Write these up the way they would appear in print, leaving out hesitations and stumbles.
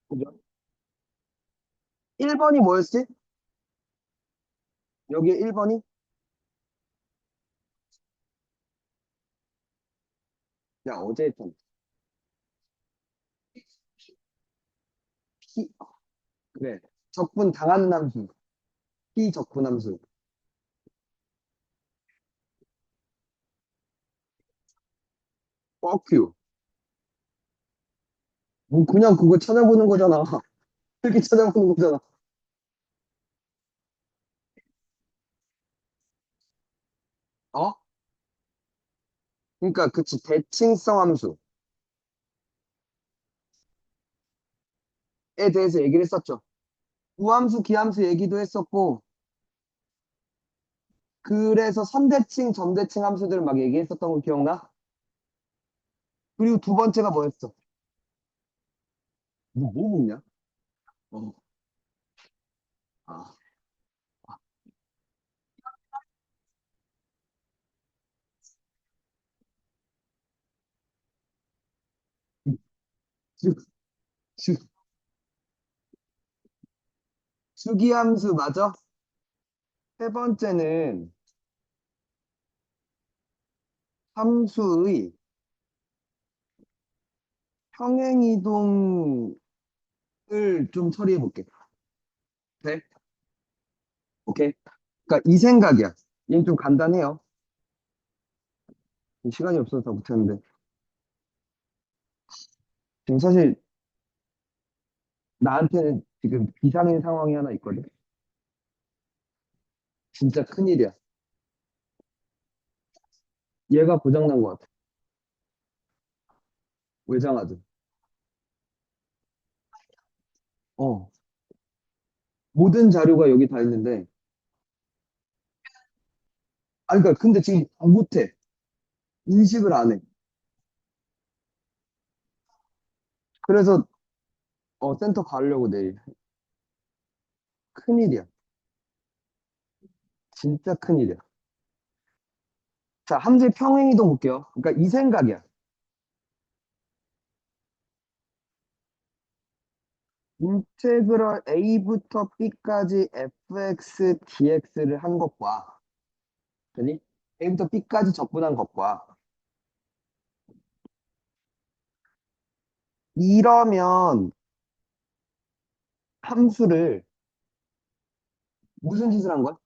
그죠? 1번이 뭐였지? 여기에 1번이? 야, 어제 했던 피, 그래. 적분 당한 함수. 피적분 함수. 뻑큐. 뭐, 그냥 그거 찾아보는 거잖아. 이렇게 찾아보는 거잖아. 어? 그러니까, 그치. 대칭성 함수에 대해서 얘기를 했었죠. 우함수, 기함수 얘기도 했었고, 그래서 선대칭, 점대칭 함수들 막 얘기했었던 거 기억나? 그리고 두 번째가 뭐였어? 뭐 먹냐? 어. 아, 수, 수, 수기함수 맞아? 세 번째는 함수의 평행이동을 좀 처리해 볼게. 돼? 오케이? 그러니까 이 생각이야. 얘는 좀 간단해요. 시간이 없어서 다 못했는데. 지금 사실 나한테는 지금 비상인 상황이 하나 있거든. 진짜 큰일이야. 얘가 고장난 것 같아. 외장하드. 어. 모든 자료가 여기 다 있는데. 아, 그러니까 근데 지금 못해. 인식을 안 해. 그래서 센터 가려고 내일. 큰일이야. 진짜 큰일이야. 자, 함수의 평행이동 볼게요. 그러니까 이 생각이야. 인테그럴 a부터 b까지 fx dx를 한 것과, 되니? a부터 b까지 적분한 것과, 이러면 함수를 무슨 짓을 한 거야?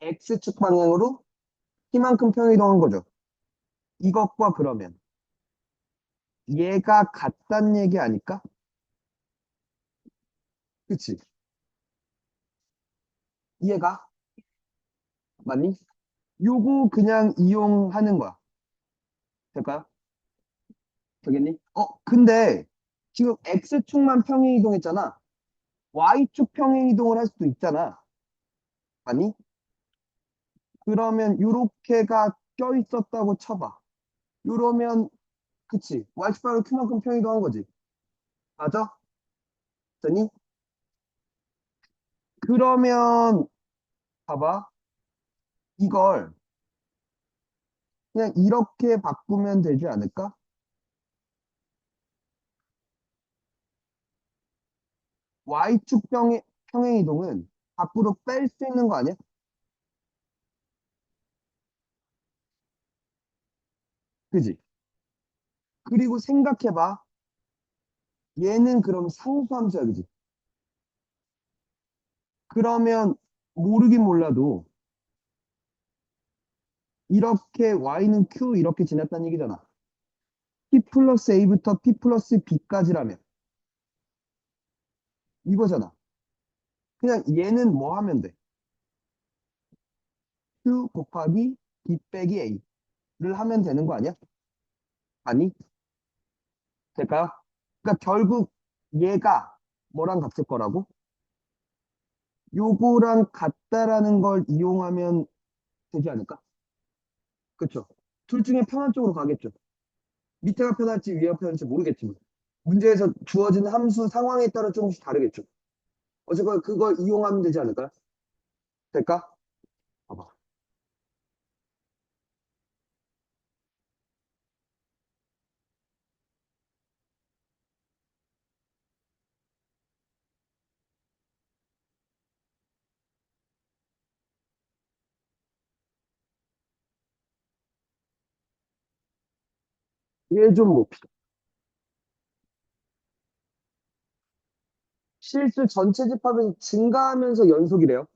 x축 방향으로 키만큼 평행이동한 거죠. 이것과 그러면 얘가 같단 얘기 아닐까? 그치? 이해가? 맞니? 요거 그냥 이용하는 거야. 될까요? 되겠니? 근데 지금 x축만 평행이동했잖아. y축 평행이동을 할 수도 있잖아. 맞니? 그러면 요렇게가 껴있었다고 쳐봐. 요러면 그치? y축 방향으로 k만큼 평행이동한 거지. 맞아? 됐니? 그러면 봐봐. 이걸 그냥 이렇게 바꾸면 되지 않을까? y축 평행이동은 밖으로 뺄 수 있는 거 아니야? 그지? 그리고 생각해봐. 얘는 그럼 상수함수야, 그지? 그러면 모르긴 몰라도 이렇게 y는 q 이렇게 지났다는 얘기잖아. p 플러스 a부터 p 플러스 b까지라면 이거잖아. 그냥 얘는 뭐 하면 돼? q 곱하기 b 빼기 a를 하면 되는 거 아니야? 아니? 될까요? 그러니까 결국 얘가 뭐랑 같을 거라고? 요거랑 같다라는 걸 이용하면 되지 않을까? 그쵸? 둘 중에 편한 쪽으로 가겠죠. 밑에가 편할지 위가 편할지 모르겠지만 문제에서 주어진 함수 상황에 따라 조금씩 다르겠죠. 어쨌거나 그걸 이용하면 되지 않을까요? 될까? 봐봐. 얘 좀 봅시다. 실수 전체 집합은 증가하면서 연속이래요.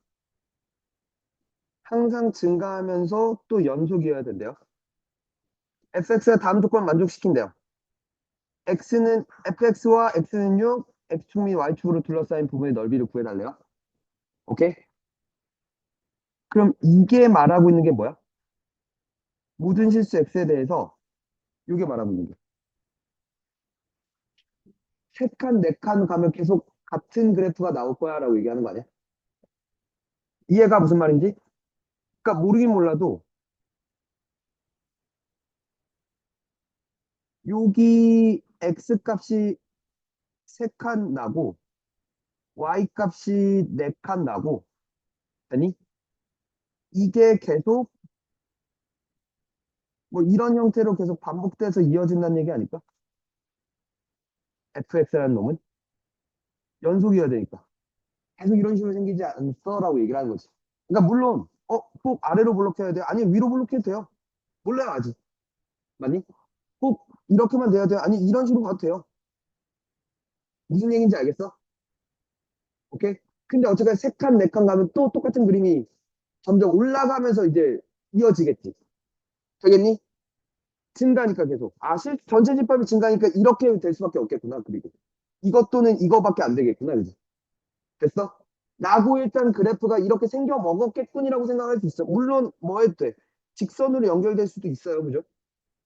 항상 증가하면서 또 연속이어야 된대요. fx가 다음 조건 만족시킨대요. fx와 x는 6, x축 및 y축으로 둘러싸인 부분의 넓이를 구해달래요. 오케이? 그럼 이게 말하고 있는 게 뭐야? 모든 실수 x에 대해서 이게 말하고 있는 게. 세 칸, 네 칸 가면 계속 같은 그래프가 나올 거야 라고 얘기하는 거 아니야? 이해가 무슨 말인지? 그러니까 모르긴 몰라도 여기 x 값이 세 칸 나고 y 값이 네 칸 나고 아니 이게 계속 뭐 이런 형태로 계속 반복돼서 이어진다는 얘기 아닐까? fx라는 놈은 연속이어야 되니까 계속 이런 식으로 생기지 않더라고 얘기를 하는 거지. 그러니까 물론 꼭 아래로 블록해야 돼요? 아니 위로 블록해도 돼요. 몰라요 아직. 맞니? 꼭 이렇게만 돼야 돼요? 아니 이런 식으로 가도 돼요. 무슨 얘기인지 알겠어? 오케이? 근데 어쨌든 세 칸, 네 칸 가면 또 똑같은 그림이 점점 올라가면서 이제 이어지겠지. 되겠니? 증가니까 계속. 전체 집합이 증가니까 이렇게 될 수밖에 없겠구나. 그리고 이것 또는 이거밖에 안 되겠구나. 그지? 됐어? 라고 일단 그래프가 이렇게 생겨 먹었겠군이라고 생각할 수 있어. 물론 뭐 해도 돼. 직선으로 연결될 수도 있어요. 그죠?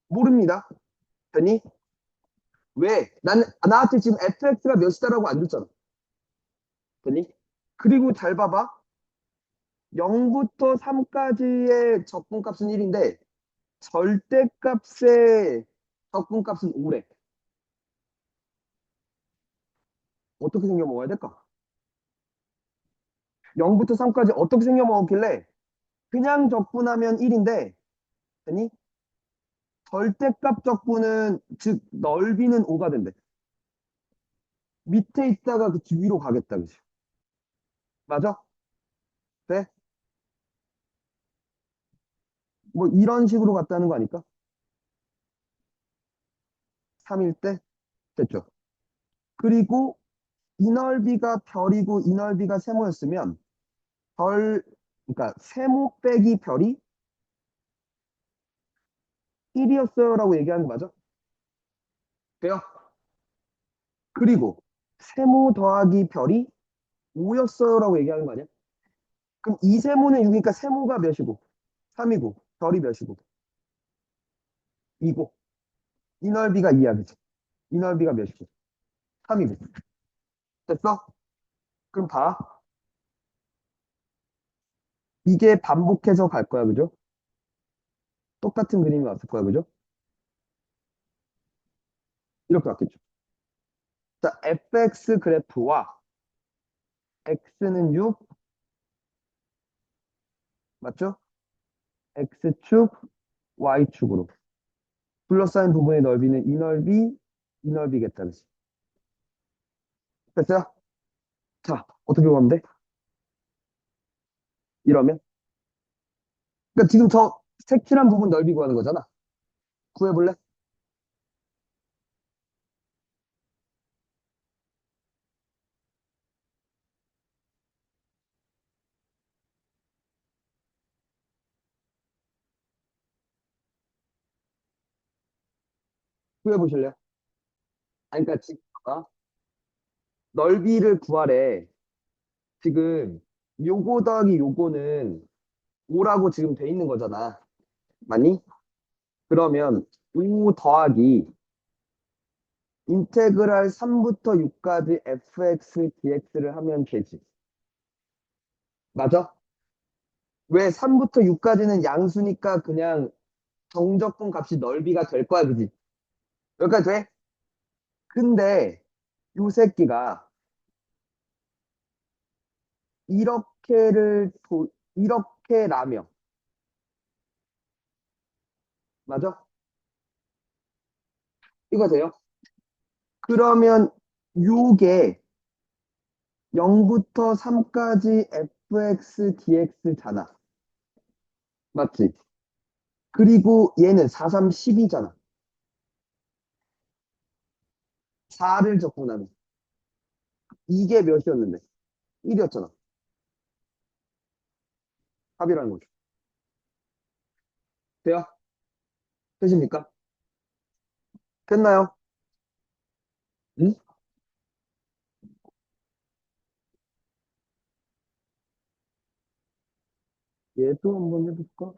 모릅니다. 됐니? 왜? 나한테 지금 fx가 몇이다라고 안 줬잖아. 됐니? 그리고 잘 봐봐. 0부터 3까지의 적분값은 1인데 절대값의 적분값은 5래. 어떻게 생겨 먹어야 될까? 0부터 3까지 어떻게 생겨 먹었길래 그냥 적분하면 1인데 아니 절대값 적분은 즉 넓이는 5가 된대. 밑에 있다가 그 위로 가겠다. 그지? 맞아? 돼? 뭐 이런 식으로 갔다는 거 아닐까? 3일 때 됐죠. 그리고 이 넓이가 별이고 이 넓이가 세모였으면 별 그러니까 세모 빼기 별이 1이었어요라고 얘기하는 거 맞아? 돼요? 그리고 세모 더하기 별이 5였어요라고 얘기하는 거 아니야? 그럼 이 세모는 6이니까 세모가 몇이고 3이고 별이 몇이고 2고 이 넓이가 2야 그치? 이 넓이가 몇이고 3이고 됐어? 그럼 봐 이게 반복해서 갈 거야 그죠? 똑같은 그림이 왔을 거야 그죠? 이렇게 왔겠죠. 자 fx 그래프와 x는 6 맞죠? x축 y축으로 둘러싸인 부분의 넓이는 이 넓이겠다 그치? 됐어요? 자 어떻게 구하면 돼? 이러면 그러니까 지금 저 색칠한 부분 넓이 구하는 거잖아. 구해볼래? 구해보실래요? 아니, 그러니까 지금 봐봐. 넓이를 구하래. 지금 요거 더하기 요거는 5라고 지금 돼 있는 거잖아. 맞니? 그러면 5 더하기 인테그랄 3부터 6까지 fx dx를 하면 되지. 맞아? 왜 3부터 6까지는 양수니까 그냥 정적분 값이 넓이가 될 거야, 그지? 여기까지 돼? 근데 요 새끼가 이렇게를 이렇게라며 맞아? 이거 돼요? 그러면 요게 0부터 3까지 fx dx잖아. 맞지? 그리고 얘는 4, 3, 10이잖아. 4를 적분하면. 이게 몇이었는데? 1이었잖아. 합이라는 거죠. 돼요? 되십니까? 됐나요? 응? 얘도 한번 해볼까?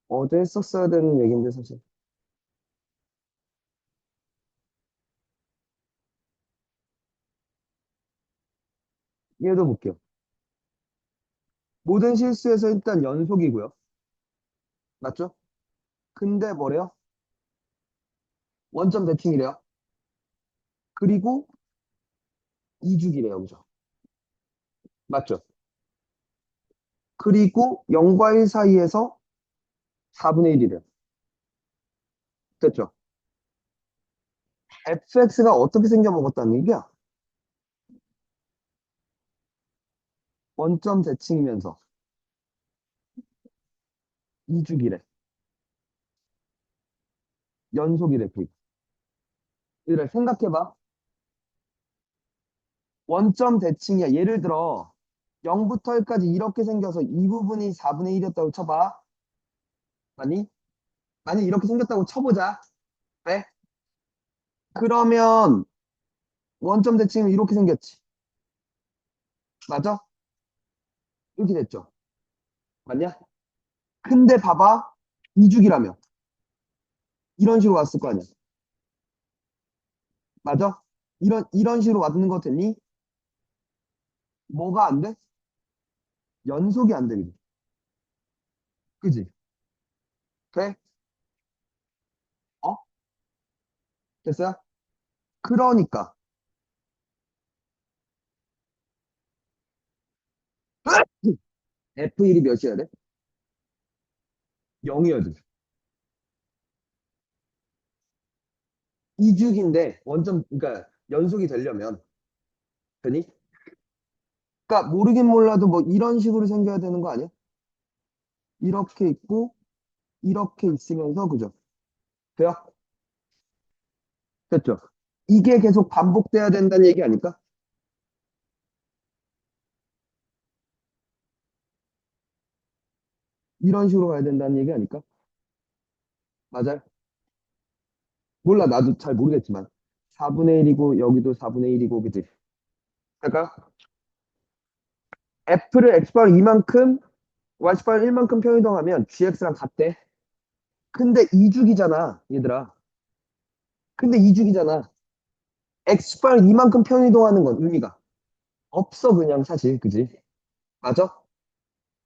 어제 했었어야 되는 얘기인데, 사실. 얘도 볼게요. 모든 실수에서 일단 연속이고요. 맞죠? 근데 뭐래요? 원점 대칭이래요. 그리고 이주기래요. 그죠? 맞죠? 그리고 0과 1 사이에서 4분의 1이래요. 됐죠? fx가 어떻게 생겨먹었다는 얘기야? 원점 대칭이면서 이주기래. 연속이래. 그리고. 얘들아, 생각해봐. 원점 대칭이야. 예를 들어 0부터 1까지 이렇게 생겨서 이 부분이 4분의 1이었다고 쳐봐. 아니? 아니, 이렇게 생겼다고 쳐보자. 그래? 그러면 원점 대칭은 이렇게 생겼지. 맞아? 이렇게 됐죠. 맞냐? 근데 봐봐. 이주기라며. 이런 식으로 왔을 거 아니야. 맞아? 이런 식으로 왔는 거 됐니? 뭐가 안 돼? 연속이 안 돼. 그지? 그지? 그래? 어? 됐어요? 그러니까 F1이 몇이어야 돼? 0이어야 돼. 이주기인데 원점 그러니까 연속이 되려면 되니? 그러니까 모르긴 몰라도 뭐 이런 식으로 생겨야 되는 거 아니야? 이렇게 있고 이렇게 있으면서 그죠? 돼요? 됐죠? 이게 계속 반복돼야 된다는 얘기 아닐까? 이런 식으로 가야 된다는 얘기 아닐까? 맞아요? 몰라, 나도 잘 모르겠지만 4분의 1이고 여기도 4분의 1이고 그지? 그러니까 F를 X바 2만큼 Y바 1만큼 평이동하면 GX랑 같대. 근데 이주기잖아 얘들아. 근데 이주기잖아. X바 2만큼 평이동하는 건 의미가 없어 그냥 사실 그지? 맞아?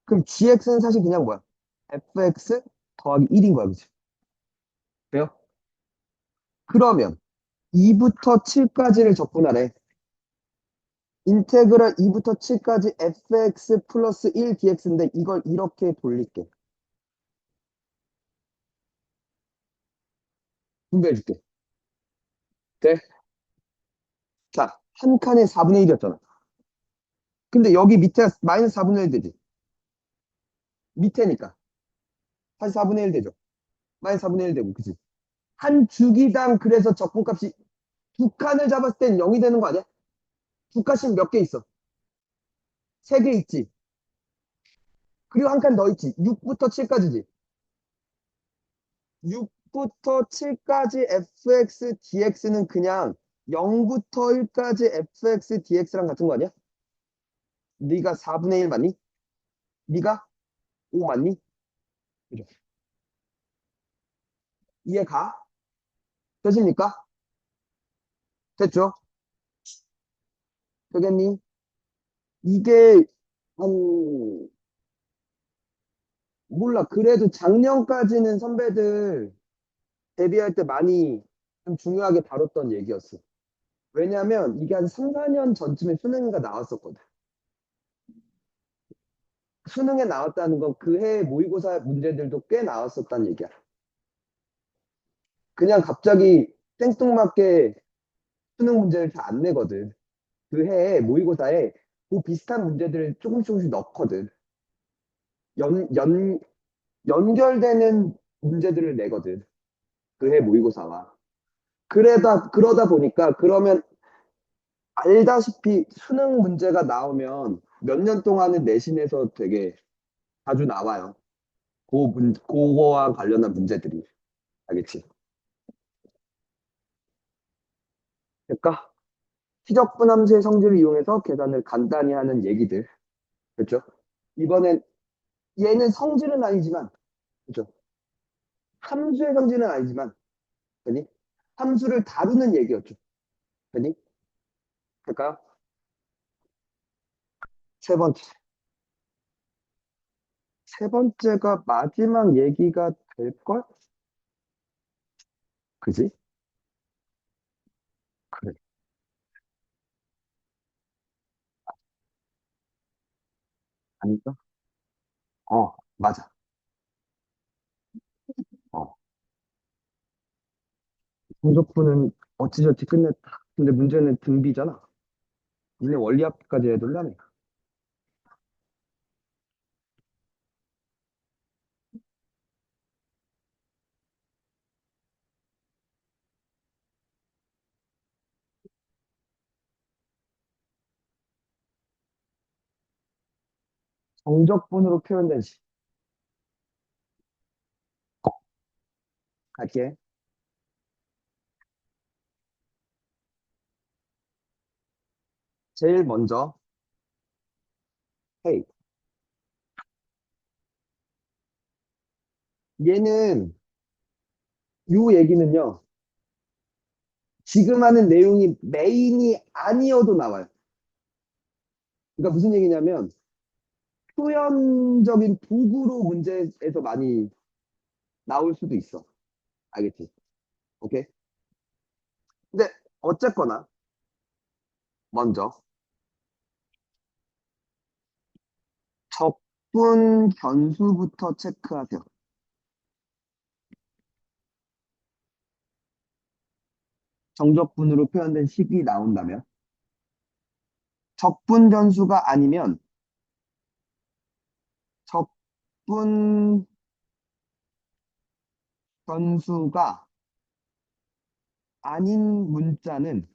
그럼 GX는 사실 그냥 뭐야? FX 더하기 1인 거야 그지? 그래요? 그러면 2부터 7까지를 적분하래. 인테그랄 2부터 7까지 fx 플러스 1 dx인데 이걸 이렇게 돌릴게. 분배해줄게. 돼? 자, 한 칸에 4분의 1이었잖아. 근데 여기 밑에 마이너스 4분의 1 되지. 밑에니까. 다시 4분의 1 되죠. 마이너스 4분의 1 되고, 그치? 한 주기당 그래서 적분값이 두 칸을 잡았을 땐 0이 되는 거 아니야? 두 칸씩 몇 개 있어? 세 개 있지. 그리고 한 칸 더 있지. 6부터 7까지지. 6부터 7까지 fx dx는 그냥 0부터 1까지 fx dx랑 같은 거 아니야? 네가 4분의 1 맞니? 네가 5 맞니? 그죠? 이해가? 되십니까? 됐죠? 되겠니? 이게 한 몰라. 그래도 작년까지는 선배들 데뷔할 때 많이 좀 중요하게 다뤘던 얘기였어. 왜냐면 이게 한 3, 4년 전쯤에 수능이가 나왔었거든. 수능에 나왔다는 건 그 해 모의고사 문제들도 꽤 나왔었다는 얘기야. 그냥 갑자기 생뚱맞게 수능 문제를 잘 안 내거든. 그 해에 모의고사에 그 비슷한 문제들을 조금씩 넣거든. 연, 연, 연결되는 문제들을 내거든. 그 해 모의고사가. 그러다 보니까 그러면 알다시피 수능 문제가 나오면 몇 년 동안은 내신에서 되게 자주 나와요. 그거와 관련한 문제들이. 알겠지? 그러니까 시적분 함수의 성질을 이용해서 계산을 간단히 하는 얘기들. 그렇죠? 이번엔 얘는 성질은 아니지만, 그렇죠? 함수의 성질은 아니지만, 그니 함수를 다루는 얘기였죠. 그니 그러니까 세 번째. 세 번째가 마지막 얘기가 될걸? 그지? 그래. 아닌가? 맞아. 어. 성적분은 어찌저찌 끝냈다. 근데 문제는 등비잖아. 니네 원리학까지 해둘라며. 성적분으로 표현된 식. 갈게. 제일 먼저, 헤이. 얘는, 요 얘기는요, 지금 하는 내용이 메인이 아니어도 나와요. 그러니까 무슨 얘기냐면, 표현적인 도구로 문제에서 많이 나올 수도 있어. 알겠지? 오케이? 근데, 어쨌거나, 먼저, 적분 변수부터 체크하세요. 정적분으로 표현된 식이 나온다면, 적분 변수가 아니면, 적분 변수가 아닌 문자는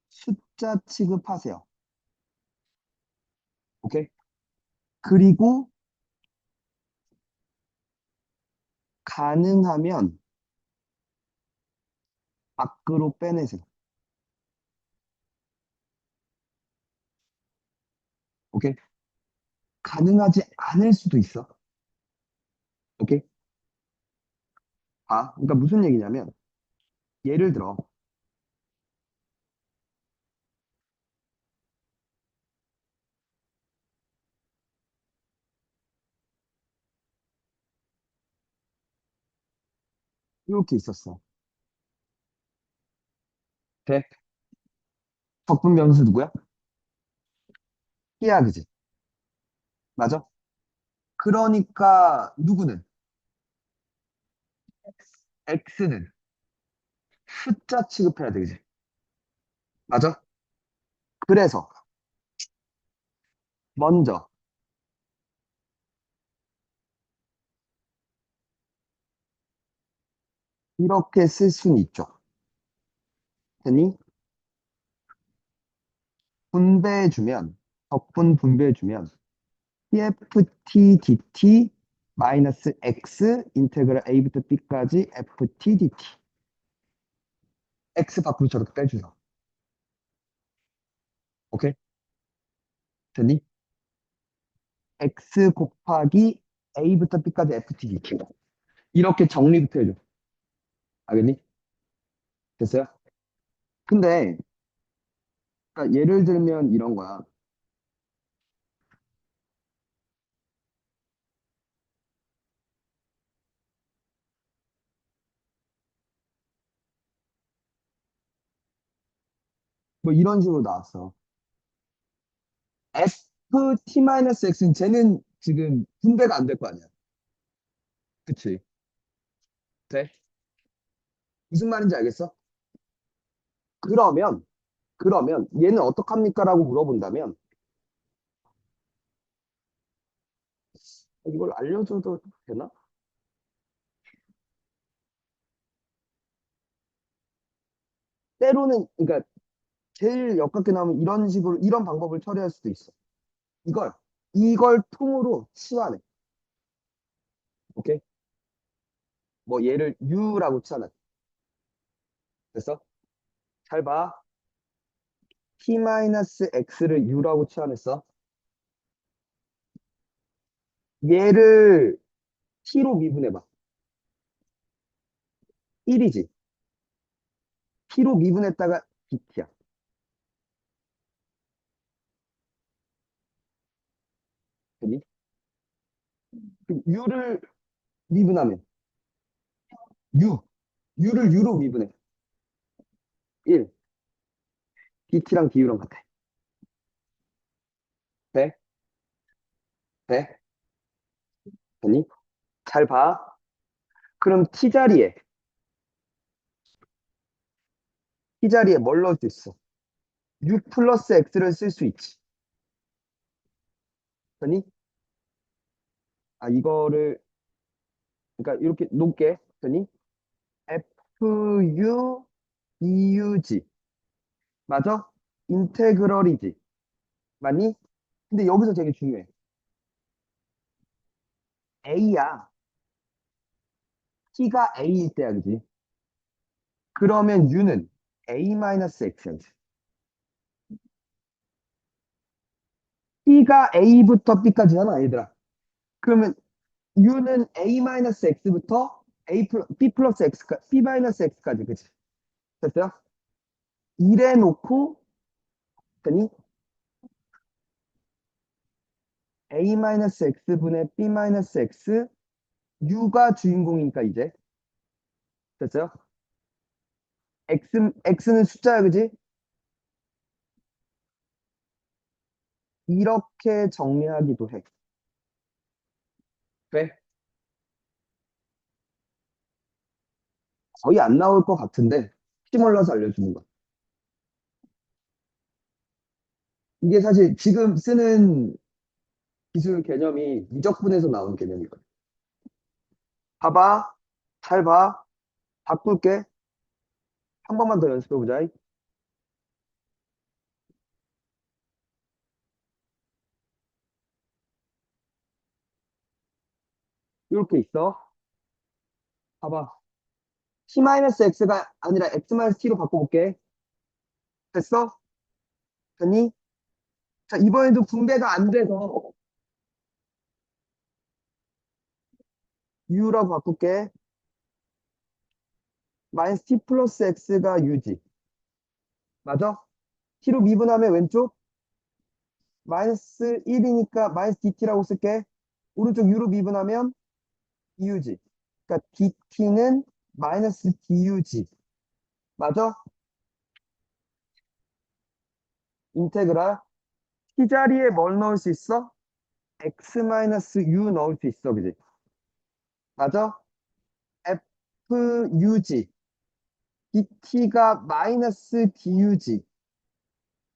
숫자 취급하세요. 오케이? 그리고 가능하면 밖으로 빼내세요. 오케이? 가능하지 않을 수도 있어. 오케이? 그러니까 무슨 얘기냐면, 예를 들어, 이렇게 있었어. 돼? 적분 변수 누구야? 야, 그지? 맞아? 그러니까, 누구는? X는 숫자 취급해야 돼, 그지? 맞아? 그래서, 먼저, 이렇게 쓸 수는 있죠. 되니? 분배해주면, 적분 분배해주면, PFT dt 마이너스 X 인테그랄 A부터 B까지 FT dt. X 밖으로 저렇게 빼주세요. 오케이? 됐니? X 곱하기 A부터 B까지 FT dt. 이렇게 정리부터 해줘. 알겠니? 됐어요? 근데, 그러니까 예를 들면 이런 거야. 뭐 이런 식으로 나왔어. FT-X는 쟤는 지금 분배가 안 될 거 아니야. 그치? 돼? 무슨 말인지 알겠어? 그러면, 그러면 얘는 어떡합니까? 라고 물어본다면 이걸 알려줘도 되나? 때로는, 그러니까 제일 역겹게 나오면 이런 식으로, 이런 방법을 처리할 수도 있어. 이걸, 이걸 통으로 치환해. 오케이? 뭐 얘를 U라고 치환해. 됐어? 잘 봐. T-X를 U라고 치환했어. 얘를 T로 미분해봐. 1이지. T로 미분했다가 BT야. 그니? U를 미분하면 U. U를 U로 미분해. 1. BT랑 DU랑 같아. 돼? 돼? 되니? 잘 봐. 그럼 T자리에 뭘 넣을 수 있어? U 플러스 X를 쓸 수 있지. 되니? 아, 이거를, 그러니까 이렇게 놓게. 되니? FU, EUG. 맞아? 인테그럴이지. 맞니? 근데 여기서 되게 중요해. A야. T가 A일 때야, 그지? 그러면 U는 A-X야지. T가 A부터 B까지잖아, 얘들아. 그러면 U는 A-X부터 B 플러스 X까지, B-X까지, 그치? 됐어요? 이래 놓고, 되니? A-X분의 B-X, U가 주인공이니까 이제. 됐어요? X는 숫자야, 그지? 이렇게 정리하기도 해. 돼? 거의 안 나올 것 같은데, 혹시 몰라서 알려주는 거야. 이게 사실 지금 쓰는 기술 개념이 미적분에서 나온 개념이거든. 봐봐. 잘 봐. 바꿀게. 한 번만 더 연습해보자. 이렇게 있어. 봐봐. T-X가 아니라 X-T로 바꿔볼게. 됐어? 됐니? 자, 이번에도 분배가 안 돼서 U라고 바꿀게. 마이너스 T 플러스 X가 U지. 맞아? T로 미분하면 왼쪽 마이너스 1이니까 마이너스 DT라고 쓸게. 오른쪽 U로 미분하면 DU지. 그러니까 DT는 마이너스 DU지. 맞아? 인테그랄. T자리에 뭘 넣을 수 있어? X 마이너스 U 넣을 수 있어. 그지? 맞아? FUG. DT가 마이너스 DUG.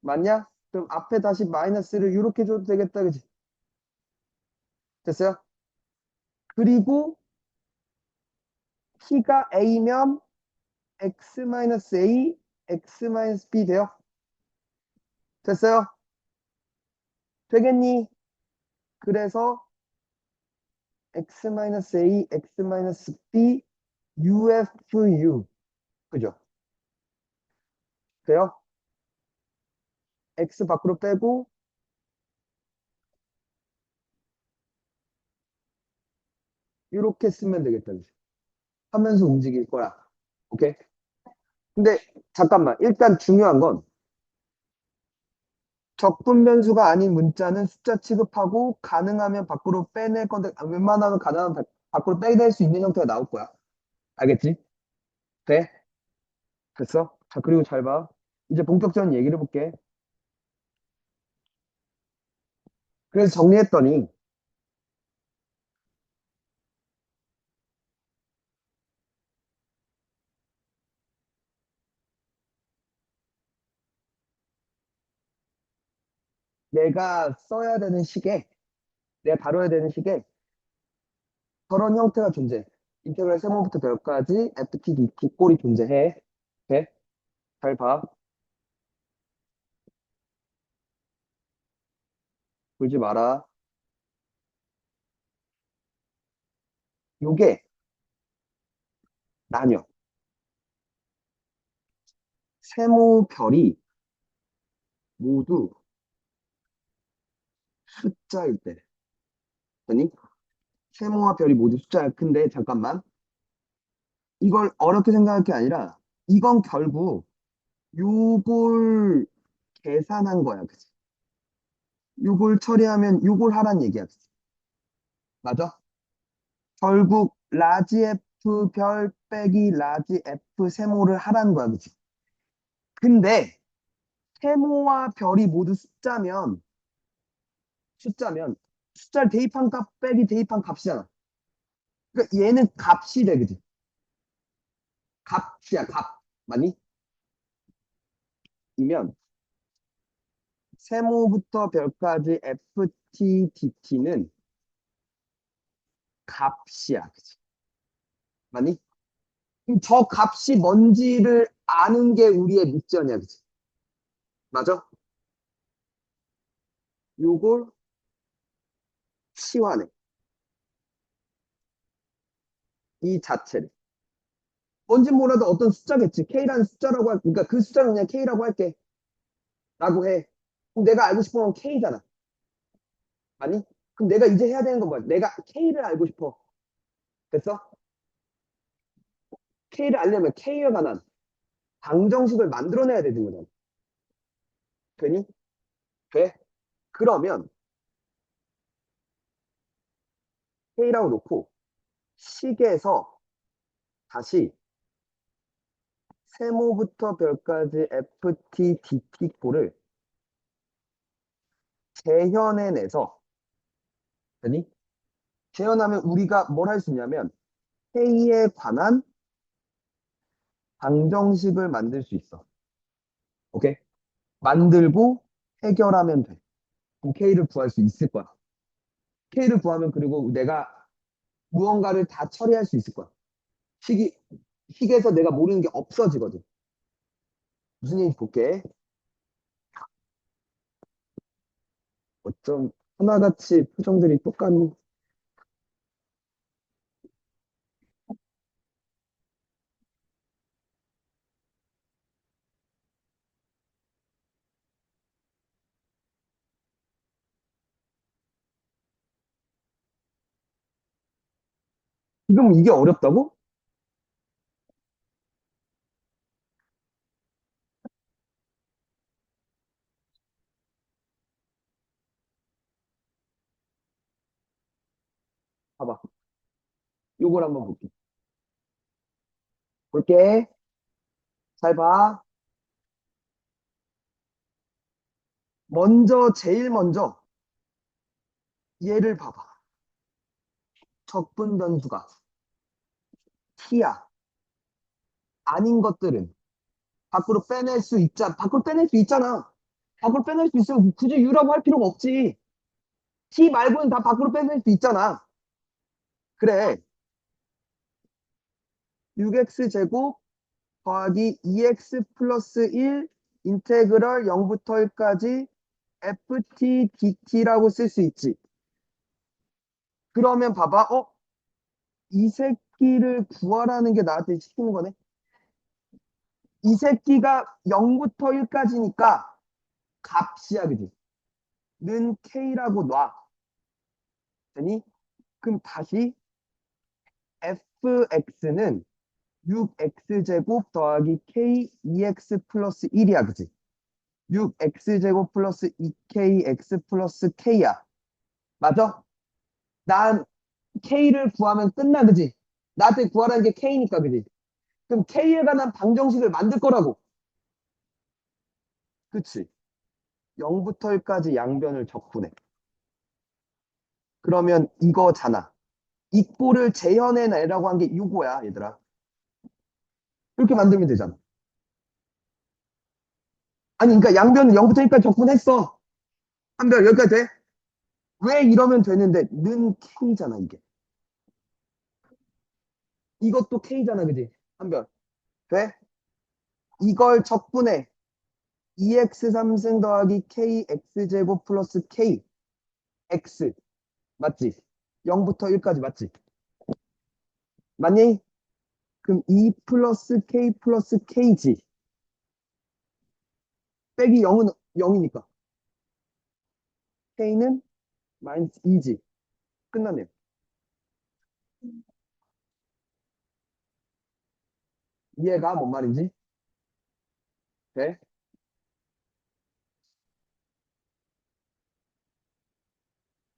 맞냐? 그럼 앞에 다시 마이너스를 이렇게 줘도 되겠다. 그지? 됐어요? 그리고 T가 A면 X 마이너스 A, X 마이너스 B 돼요? 됐어요? 되겠니? 그래서 X 마이너스 A, X 마이너스 B, UFU. 그죠? 돼요? X 밖으로 빼고 이렇게 쓰면 되겠다. 그지? 하면서 움직일 거야. 오케이? 근데 잠깐만. 일단 중요한 건 적분 변수가 아닌 문자는 숫자 취급하고 가능하면 밖으로 빼낼 건데 웬만하면 가능하면 밖으로 빼낼 수 있는 형태가 나올 거야. 알겠지? 돼? 됐어? 자, 그리고 잘 봐. 이제 본격적인 얘기를 해볼게. 그래서 정리했더니 내가 써야 되는 시계, 내가 다뤄야 되는 시계 저런 형태가 존재해. 인테그랄 세모부터 별까지 FT, DT 꼴이 존재해. 돼? 잘 봐. 울지 마라. 요게 나뉘어. 세모별이 모두 숫자일 때. 아니, 세모와 별이 모두 숫자야. 근데 잠깐만. 이걸 어렵게 생각할 게 아니라 이건 결국 요걸 계산한 거야. 그치? 요걸 처리하면 요걸 하란 얘기야. 그치? 맞아? 결국 라지 F 별 빼기 라지 F 세모를 하라는 거야. 그치? 근데 세모와 별이 모두 숫자면 숫자를 대입한 값 빼기 대입한 값이잖아. 그러니까 얘는 값이 돼. 그치? 값이야, 값. 맞니? 이면 세모부터 별까지 FT, DT는 값이야. 그치? 맞니? 그럼 저 값이 뭔지를 아는 게 우리의 미션이야. 그치? 맞아? 요걸 치환해. 이 자체를. 뭔지 몰라도 어떤 숫자겠지. K라는 숫자라고 그러니까 그 숫자는 그냥 K라고 할게. 라고 해. 그럼 내가 알고 싶은 건 K잖아. 맞니? 그럼 내가 이제 해야 되는 건 뭐야? 내가 K를 알고 싶어. 됐어? K를 알려면 K에 관한 방정식을 만들어내야 되는 거잖아. 되니? 돼? 그러면 K라고 놓고 식에서 다시 세모부터 별까지 FT, DT 꼴을 재현해내서 되니? 재현하면 우리가 뭘 할 수 있냐면 K에 관한 방정식을 만들 수 있어. 오케이? 만들고 해결하면 돼. 그럼 K를 구할 수 있을 거야. K를 구하면 그리고 내가 무언가를 다 처리할 수 있을 거야. 식이, 식에서 내가 모르는 게 없어지거든. 무슨 얘기인지 볼게. 어쩜 하나같이 표정들이 똑같니? 지금 이게 어렵다고? 봐봐. 요걸 한번 볼게. 볼게. 잘 봐. 제일 먼저 얘를 봐봐. 적분 변수가 t야. 아닌 것들은 밖으로 빼낼 수 있잖아. 밖으로 빼낼 수 있으면 굳이 U라고 할 필요가 없지. t 말고는 다 밖으로 빼낼 수 있잖아. 그래. 6x제곱 더하기 2x 플러스 1 인테그럴 0부터 1까지 ft dt라고 쓸 수 있지. 그러면 봐봐. 이 새끼를 구하라는 게 나한테 시키는 거네. 이 새끼가 0부터 1까지니까 값이야, 그지? 는 K라고 놔. 되니? 그럼 다시 fx는 6x제곱 더하기 k 2x 플러스 1이야, 그지? 6x제곱 플러스 2kx 플러스 k야. 맞아? 난 k를 구하면 끝나, 그지? 나한테 구하라는 게 k니까, 그지? 그럼 k에 관한 방정식을 만들 거라고. 그치? 0부터 1까지 양변을 적분해. 그러면 이거잖아. 이 꼴을 재현해내라고 한 게 이거야, 얘들아. 이렇게 만들면 되잖아. 아니, 그러니까 양변을 0부터 1까지 적분했어. 한별 여기까지 돼? 왜 이러면 되는데, 는 K잖아, 이게. 이것도 K잖아, 그지? 한별. 돼? 이걸 적분해. 2x 3승 더하기 kx제곱 플러스 k x 맞지? 0부터 1까지 맞지? 맞니? 그럼 2 플러스 k 플러스 k지. 빼기 0은 0이니까. k는 마이너스 2지. 끝났네요. 이해가 뭔 말인지? 돼?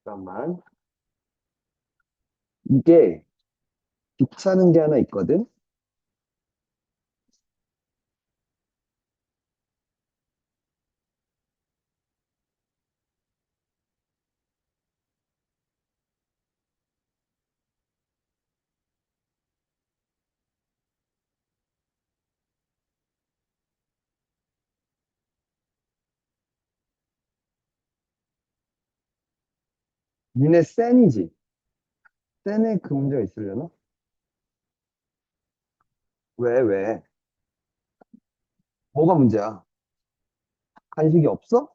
잠깐만. 이게 귀찮은 게 하나 있거든? 니네 센이지? 센에 그 문제가 있으려나? 왜, 왜? 뭐가 문제야? 간식이 없어?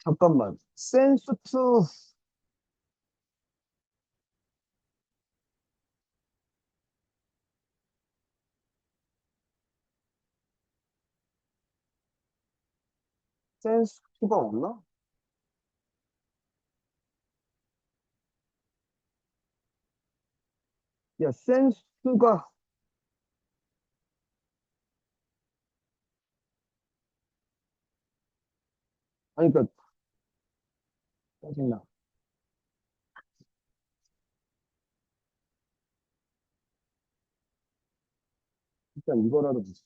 잠깐만. 센 수트, 센 수트가 없나? 야, 센 수트가, 아니, 그니까, 짜증나. 일단 이거라도 보자.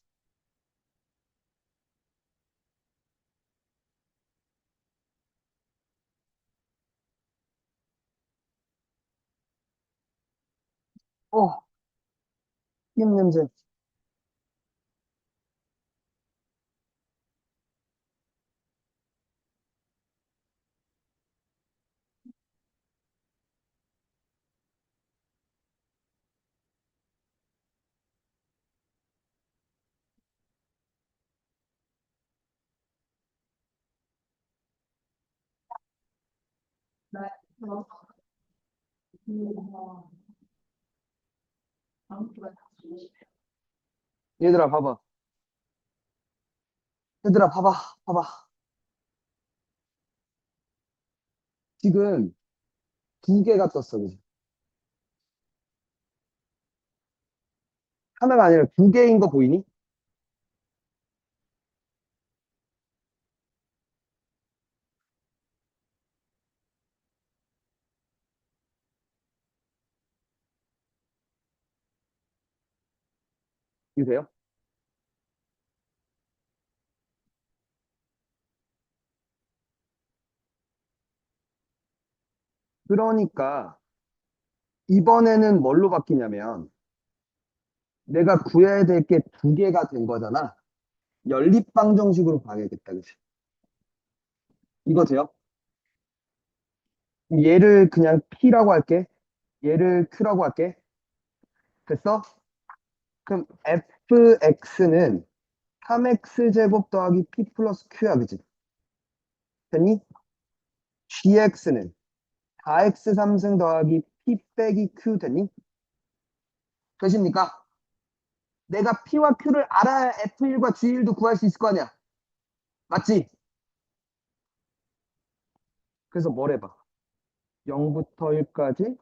어, 튀김 냄새. 얘들아, 봐봐. 얘들아, 봐봐. 봐봐. 지금 두 개가 떴어, 그지? 하나가 아니라 두 개인 거 보이니? 이거 돼요? 그러니까, 이번에는 뭘로 바뀌냐면, 내가 구해야 될 게 두 개가 된 거잖아. 연립방정식으로 가야겠다, 그치? 이거 돼요? 그럼 얘를 그냥 P라고 할게. 얘를 Q라고 할게. 됐어? 그럼 fx는 3x제곱 더하기 P 플러스 Q야, 그치? 됐니? gx는 4x 3승 더하기 P 빼기 Q 됐니? 되십니까? 내가 P와 Q를 알아야 F1과 G1도 구할 수 있을 거 아니야. 맞지? 그래서 뭘 해봐? 0부터 1까지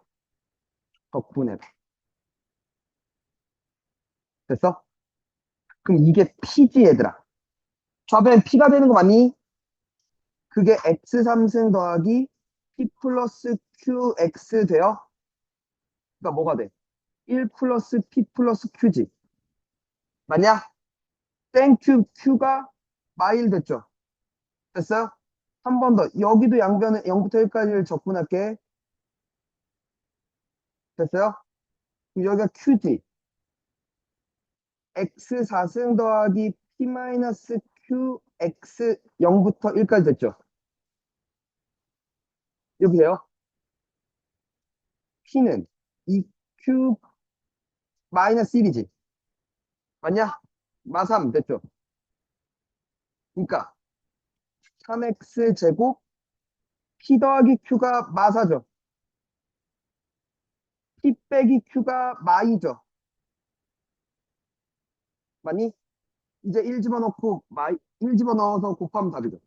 적분해봐. 됐어? 그럼 이게 P지, 얘들아. 좌변 P가 되는 거 맞니? 그게 X 3승 더하기 P 플러스 QX 돼요? 그러니까 뭐가 돼? 1 플러스 P 플러스 Q지. 맞냐? 땡큐 Q가 마일 됐죠? 됐어요? 한 번 더. 여기도 양변에 0부터 1까지를 적분할게. 됐어요? 그럼 여기가 Q지. X 4승 더하기 P 마이너스 Q x 0부터 1까지 됐죠? 여보세요? p는 2q 마이너스 1이지. 맞냐? 마3 됐죠? 그러니까 3x 제곱 p 더하기 q가 마4죠. p 빼기 q가 마이죠. 맞니? 이제 1 집어넣고 1 집어넣어서 곱하면 답이죠.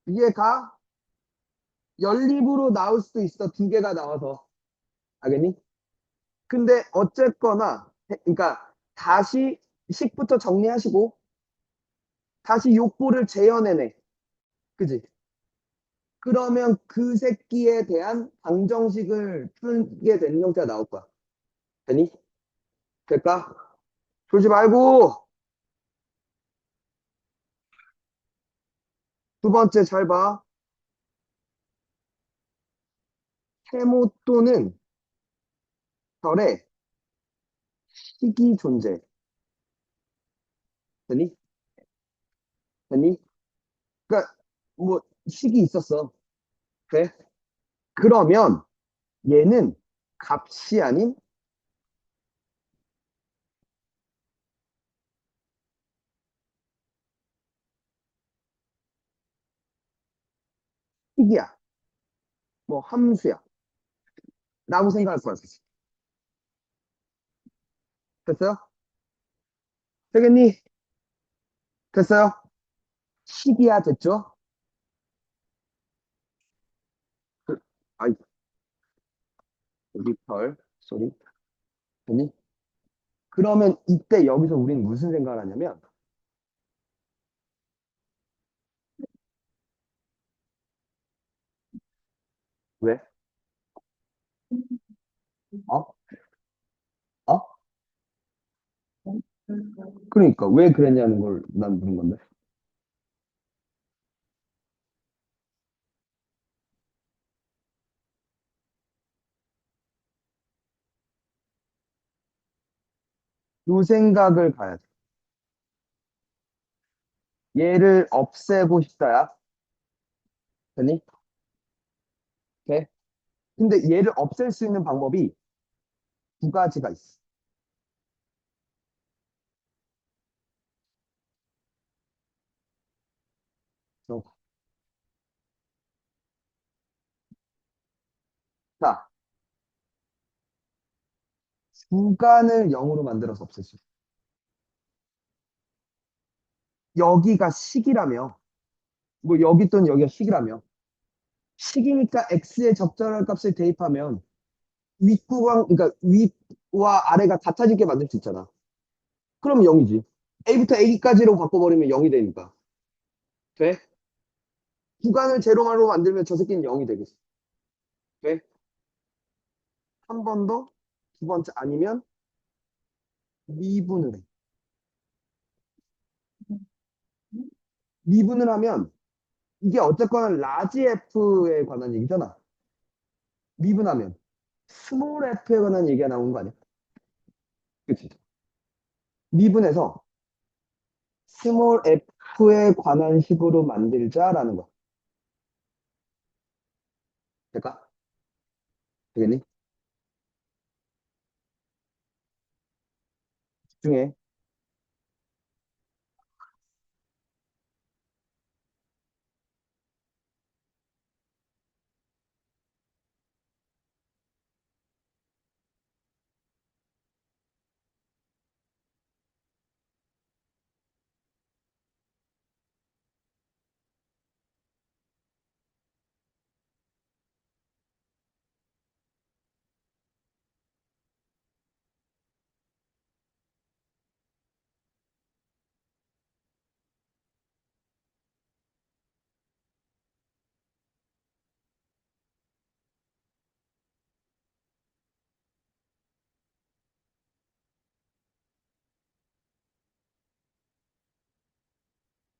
이게가 연립으로 나올 수도 있어. 두 개가 나와서. 알겠니? 근데 어쨌거나 그러니까 다시 식부터 정리하시고 다시 욕구를 재현해내. 그지? 그러면 그 새끼에 대한 방정식을 풀게 되는 형태가 나올 거야. 되니? 될까? 졸지 말고 두 번째 잘 봐. 세모 또는 별의 식이 존재. 되니? 되니? 그러니까 뭐 식이 있었어. 그래? 그러면 얘는 값이 아닌 식이야. 뭐 함수야. 라고 생각할 거야. 됐어요? 되겠니? 됐어요? 식이야 됐죠? 그, 아이, 우리 별, 소리. 됐니? 그러면 이때 여기서 우리는 무슨 생각을 하냐면, 왜? 어? 어? 그러니까 왜 그랬냐는 걸 난 묻는 건데. 요 생각을 가야 돼. 얘를 없애고 싶다야. 됐니? 오케이? 근데 얘를 없앨 수 있는 방법이 두 가지가 있어. 그래서 자, 주간을 0으로 만들어서 없앨 수 있어. 여기가 식이라며. 뭐 여기 또는 여기가 식이라며. 식이니까 x의 적절한 값을 대입하면 윗구간, 그러니까 윗와 아래가 같아지게 만들 수 있잖아. 그럼 0이지. a부터 a까지로 바꿔버리면 0이 되니까. 돼? 구간을 제로로 만들면 저 새끼는 0이 되겠어. 돼? 한 번 더, 두 번째 아니면 미분을 해. 미분을 하면 이게 어쨌거나 라지 F에 관한 얘기잖아. 미분하면 스몰 F에 관한 얘기가 나오는 거 아니야? 그치? 미분해서 스몰 F에 관한 식으로 만들자라는 거. 될까? 되겠니? 집중해.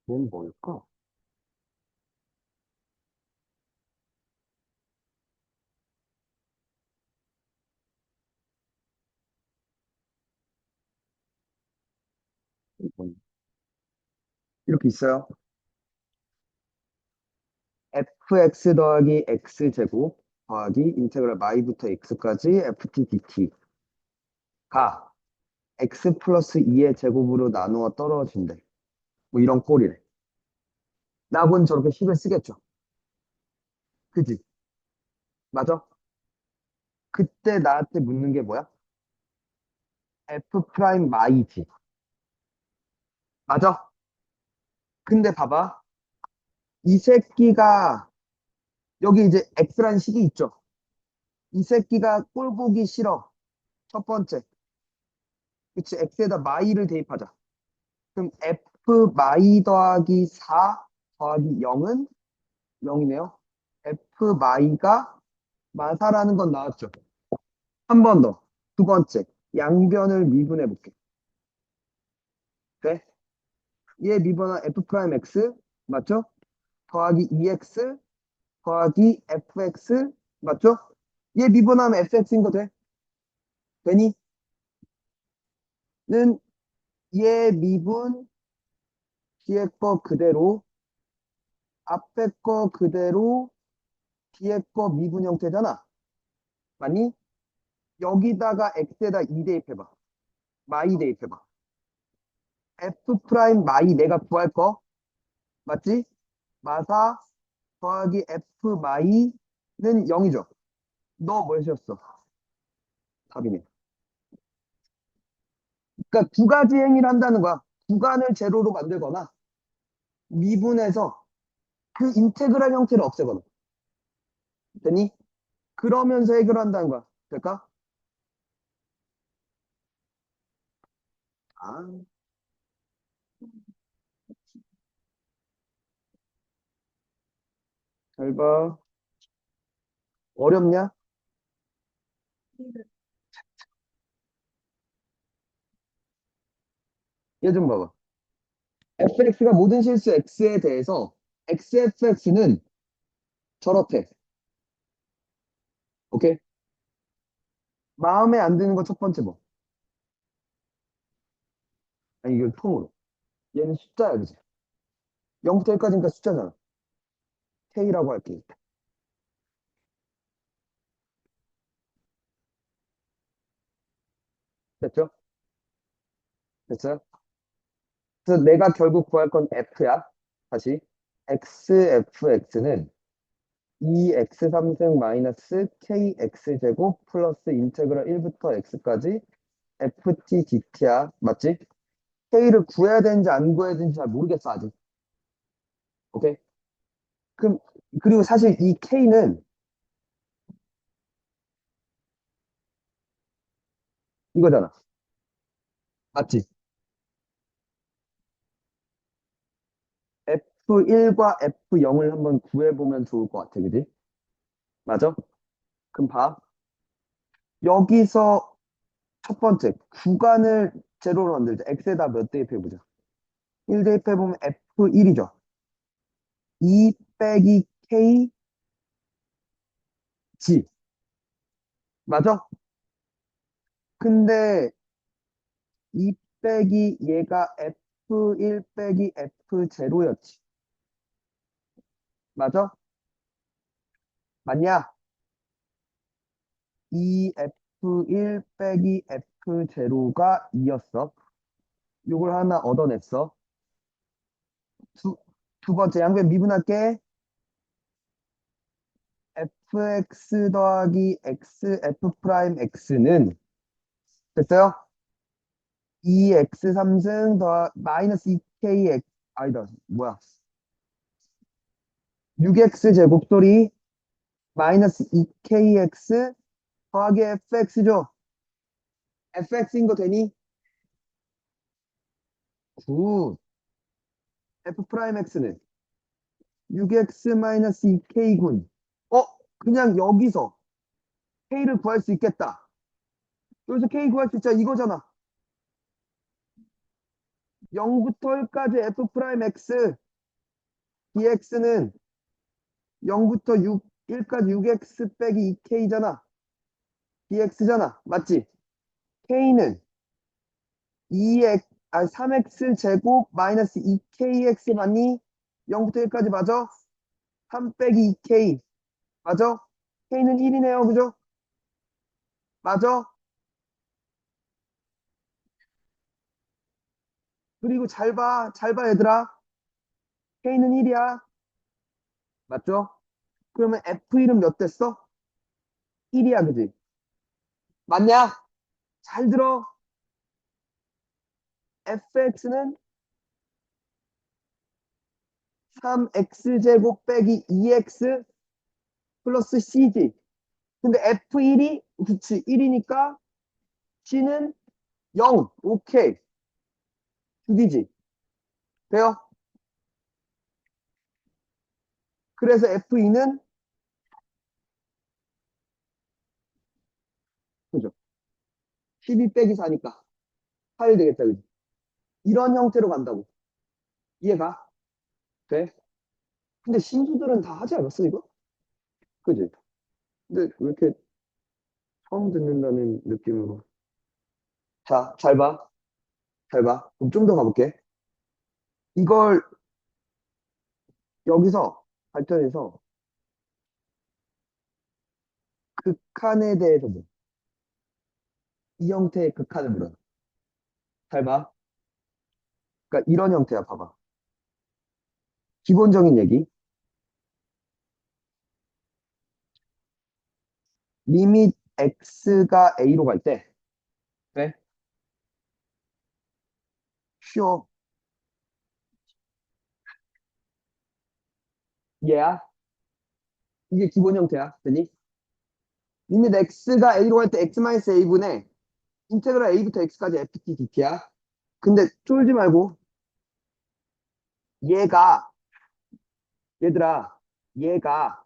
뭔 뭘까? 뭔 이렇게 있어요. fx 더하기 x제곱 더하기 인테그랄 y부터 x까지 ft dt가 x 플러스 2의 제곱으로 나누어 떨어진대. 뭐 이런 꼴이래. 나군 저렇게 식을 쓰겠죠. 그지? 맞아? 그때 나한테 묻는 게 뭐야? f 프라임 y지. 맞아? 근데 봐봐. 이 새끼가 여기 이제 x라는 식이 있죠. 이 새끼가 꼴 보기 싫어. 첫 번째. 그치? x에다 y를 대입하자. 그럼 f y 더하기 4 더하기 0은 0이네요. f y가 마사라는 건 나왔죠. 한 번 더. 두 번째. 양변을 미분해 볼게. 돼? 얘 미분한 f 프라임 x 맞죠? 더하기 2x 더하기 fx 맞죠? 얘 미분하면 fx인 거 돼? 되니? 는 얘 미분 뒤에 거 그대로 앞에 거 그대로 뒤에 거 미분 형태잖아. 맞니? 여기다가 x에다 2 대입해봐. 마이 대입해봐. f 프라임 마이 내가 구할 거 맞지? 마사 더하기 f 마이는 0이죠. 너 뭐였어? 답이네. 그러니까 두 가지 행위를 한다는 거야. 구간을 제로로 만들거나 미분해서 그 인테그랄 형태를 없애거나. 되니? 그러면서 해결한다는 거야. 될까? 아, 잘 봐. 어렵냐? 얘 좀 봐봐. fx가 모든 실수 x에 대해서 xfx는 저렇대. 오케이? 마음에 안 드는 거 첫 번째 뭐? 아니, 이거 통으로. 얘는 숫자야, 그지? 0부터 1까지니까 숫자잖아. k라고 할게. 됐죠? 됐어요? 그래서 내가 결국 구할 건 f야. 다시. xfx는 2x 3승 마이너스 kx제곱 플러스 인테그랄 1부터 x까지 ft dt야. 맞지? k를 구해야 되는지 안 구해야 되는지 잘 모르겠어, 아직. 오케이? 그럼, 그리고 사실 이 k는 이거잖아. 맞지? F1과 F0을 한번 구해보면 좋을 것 같아, 그지? 맞아? 그럼 봐. 여기서 첫 번째, 구간을 제로로 만들자. X에다 몇 대입해보자. 1 대입해보면 F1이죠. 2 빼기 KG. 맞아? 근데 2 빼기 얘가 F1 빼기 F0였지. 맞아? 맞냐? 2F1 빼기 F0가 2였어. 요걸 하나 얻어냈어. 두, 두 번째 양변 미분할게. fx 더하기 x f 프라임 x는 됐어요? 2x 3승 더 마이너스 2kx 아니다 뭐야 6x 제곱 소리 마이너스 2kx 더하기 fx죠. fx인 거 되니? 굿. f 프라임 x는 6x 마이너스 2k군. 그냥 여기서 k를 구할 수 있겠다. 여기서 k 구할 수 있자 이거잖아. 0부터 1까지 f 프라임 x dx는 0부터 6, 1까지 6x 빼기 2k잖아. dx잖아. 맞지? k는 2x, 아, 3x 제곱 마이너스 2kx 맞니? 0부터 1까지 맞아? 3 빼기 2k 맞아? k는 1이네요, 그죠? 맞아? 그리고 잘 봐, 얘들아. k는 1이야. 맞죠? 그러면 f1은 몇 됐어? 1이야, 그지? 맞냐? 잘 들어. fx는 3x제곱 빼기 2x 플러스 c지. 근데 f1이, 그치, 1이니까 c는 0. 오케이. 6이지. 돼요? 그래서 f2는, 그죠? 12 빼기 4니까 8이 되겠다, 그지? 이런 형태로 간다고. 이해가? 돼? 근데 신수들은 다 하지 않았어, 이거? 그지? 근데 왜 이렇게 처음 듣는다는 느낌으로. 자, 잘 봐. 잘 봐. 그럼 좀 더 가볼게. 이걸 여기서 발전해서 극한에 대해서 뭐, 이 형태의 극한을 물어. 잘 봐. 그러니까 이런 형태야, 봐봐. 기본적인 얘기. 리밋 x가 a로 갈 때, 네? 쉬어. 얘야. 이게 기본 형태야. 되니? 리밋 x가 a로 갈 때 x-a분의 인테그랄 a부터 x까지 ft dt야. 근데 쫄지 말고 얘가 얘들아 얘가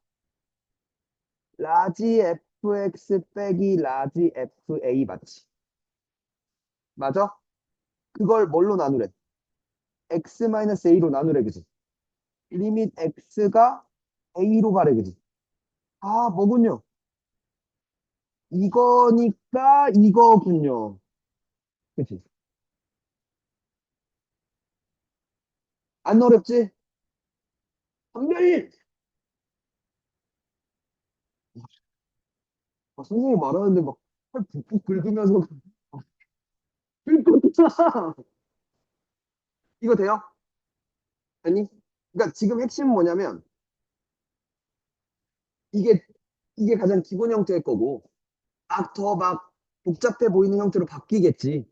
라지 fx 빼기 라지 fa 맞지? 맞아? 그걸 뭘로 나누래? x-a로 나누래 그지? 리밋 x가 a로 가래 그지? 아 뭐군요. 이거니까 이거군요. 그치? 안 어렵지? 한별일! 아, 선생님이 말하는데 막 팔 푹푹 긁으면서 긁었구나. 이거 돼요? 아니? 그러니까 지금 핵심은 뭐냐면 이게 이게 가장 기본 형태일 거고 막 더 막 복잡해 보이는 형태로 바뀌겠지.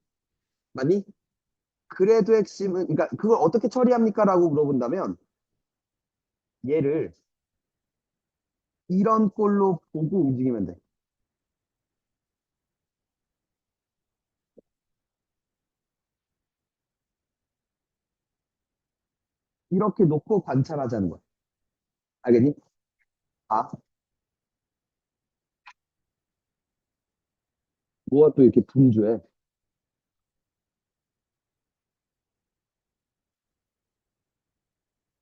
맞니? 그래도 핵심은 그러니까 그걸 어떻게 처리합니까? 라고 물어본다면 얘를 이런 꼴로 보고 움직이면 돼. 이렇게 놓고 관찰하자는 거야. 알겠니? 아, 뭐가 또 이렇게 분주해.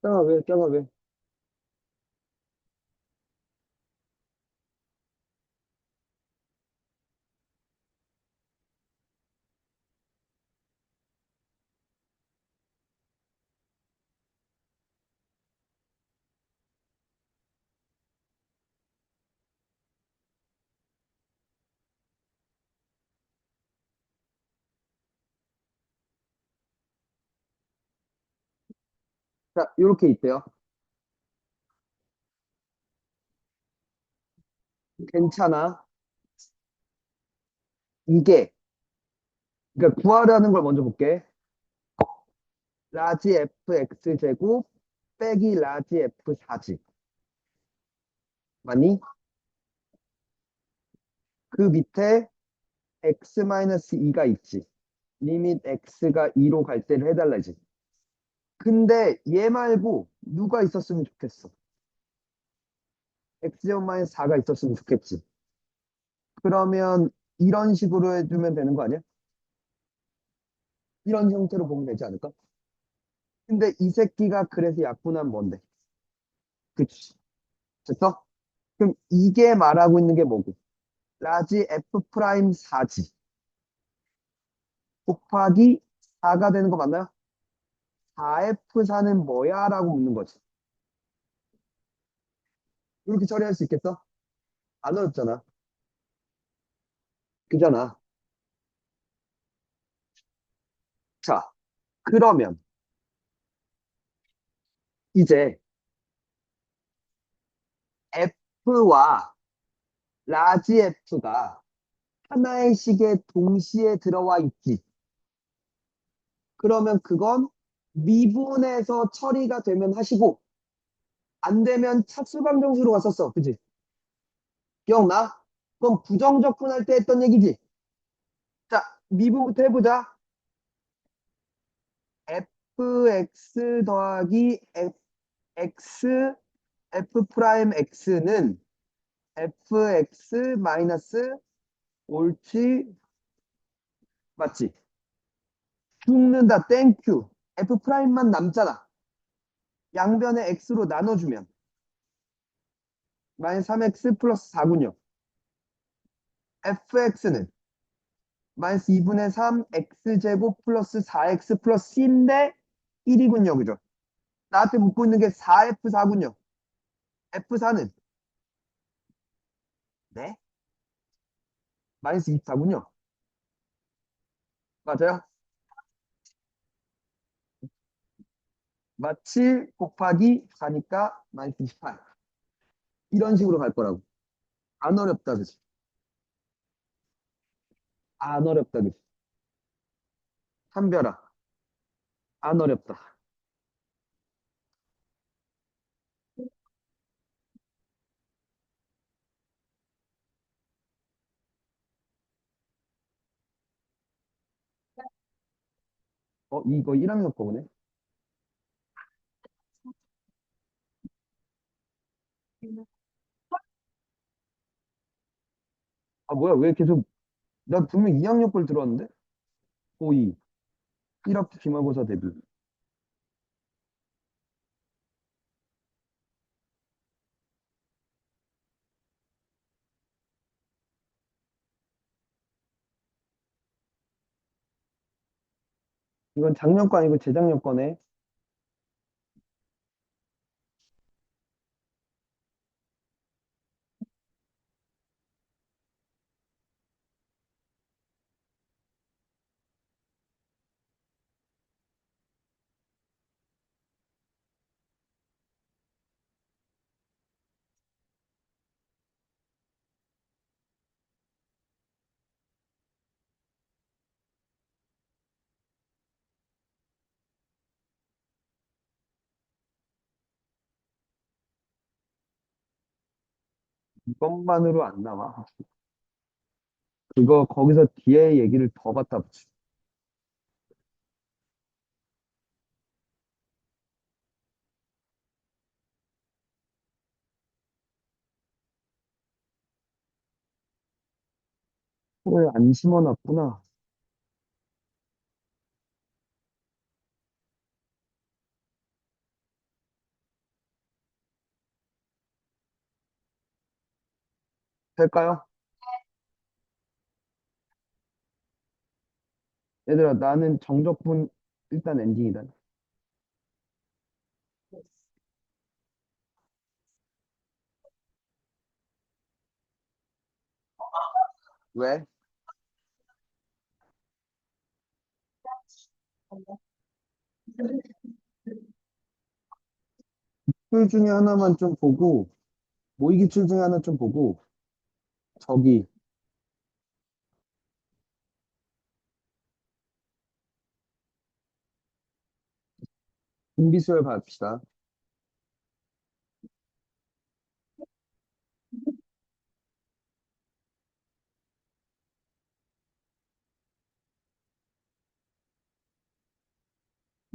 짱아 왜? 짱아 왜? 자, 이렇게 있대요. 괜찮아. 이게 그러니까 구하라는 걸 먼저 볼게. 라지 fx 제곱 빼기 라지 f 4지. 맞니? 그 밑에 x-2가 있지. 리밋 x가 2로 갈 때를 해달라지. 근데 얘 말고 누가 있었으면 좋겠어. x-4가 있었으면 좋겠지. 그러면 이런 식으로 해주면 되는 거 아니야? 이런 형태로 보면 되지 않을까? 근데 이 새끼가 그래서 약분한 뭔데? 그치? 됐어? 그럼 이게 말하고 있는 게 뭐고? 라지 f 프라임 4지 곱하기 4가 되는 거 맞나요? 4F4는 뭐야? 라고 묻는 거지. 이렇게 처리할 수 있겠어? 안 어렵잖아. 그잖아. 자, 그러면 이제 F와 라지 F가 하나의 식에 동시에 들어와 있지. 그러면 그건 미분에서 처리가 되면 하시고, 안 되면 차수방정수로 갔었어. 그지? 기억나? 그럼 부정적분할 때 했던 얘기지. 자, 미분부터 해보자. fx 더하기 x f 프라임 x는 fx 마이너스 옳지 맞지? 죽는다 땡큐. f 프라임만 남잖아. 양변에 x로 나눠주면 마이너스 3x 플러스 4군요. fx는 마이너스 2분의 3 x제곱 플러스 4x 플러스 c인데 1이군요. 그죠? 나한테 묻고 있는 게 4f4군요. f4는 네? 마이너스 24군요. 맞아요? 마치 곱하기 4니까 마이너스 28. 이런 식으로 갈 거라고. 안 어렵다, 그치? 안 어렵다, 그치? 한별아, 안 어렵다. 이거 1학년 거네? 아, 뭐야, 왜 계속, 나 분명 2학년 걸 들었는데? 고2. 1학기 기말고사 대비. 이건 작년 거 아니고 재작년 거네. 이것만으로 안 나와. 그거, 거기서 뒤에 얘기를 더 갖다 붙여. 왜 안 심어놨구나. 될까요? 얘들아, 나는 정적분 일단 엔딩이다. 왜? 출 중에 하나만 좀 보고, 모의기 출 중에 하나 좀 보고, 저기, 분비수열 갑시다.